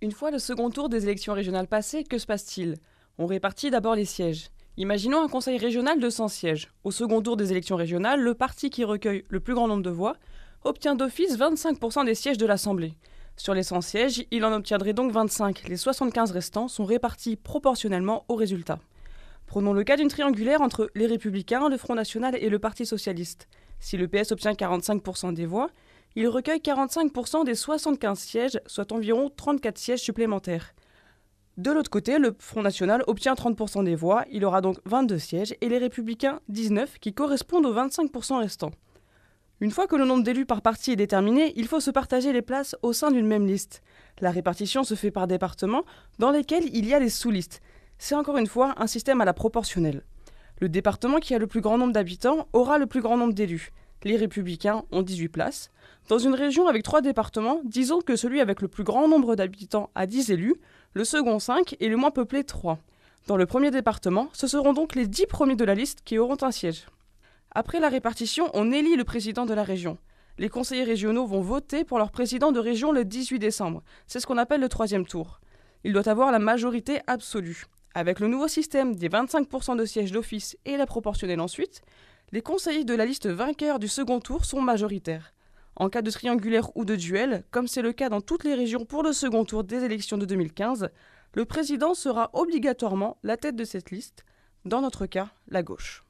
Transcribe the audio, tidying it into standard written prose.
Une fois le second tour des élections régionales passé, que se passe-t-il? On répartit d'abord les sièges. Imaginons un conseil régional de 100 sièges. Au second tour des élections régionales, le parti qui recueille le plus grand nombre de voix obtient d'office 25% des sièges de l'Assemblée. Sur les 100 sièges, il en obtiendrait donc 25. Les 75 restants sont répartis proportionnellement au résultat. Prenons le cas d'une triangulaire entre les Républicains, le Front National et le Parti Socialiste. Si le PS obtient 45% des voix, il recueille 45% des 75 sièges, soit environ 34 sièges supplémentaires. De l'autre côté, le Front National obtient 30% des voix, il aura donc 22 sièges, et les Républicains 19, qui correspondent aux 25% restants. Une fois que le nombre d'élus par parti est déterminé, il faut se partager les places au sein d'une même liste. La répartition se fait par département, dans lesquels il y a les sous-listes. C'est encore une fois un système à la proportionnelle. Le département qui a le plus grand nombre d'habitants aura le plus grand nombre d'élus. Les Républicains ont 18 places. Dans une région avec 3 départements, disons que celui avec le plus grand nombre d'habitants a 10 élus, le second 5 et le moins peuplé 3. Dans le premier département, ce seront donc les 10 premiers de la liste qui auront un siège. Après la répartition, on élit le président de la région. Les conseillers régionaux vont voter pour leur président de région le 18 décembre. C'est ce qu'on appelle le troisième tour. Il doit avoir la majorité absolue. Avec le nouveau système des 25% de sièges d'office et la proportionnelle ensuite, les conseillers de la liste vainqueur du second tour sont majoritaires. En cas de triangulaire ou de duel, comme c'est le cas dans toutes les régions pour le second tour des élections de 2015, le président sera obligatoirement la tête de cette liste, dans notre cas, la gauche.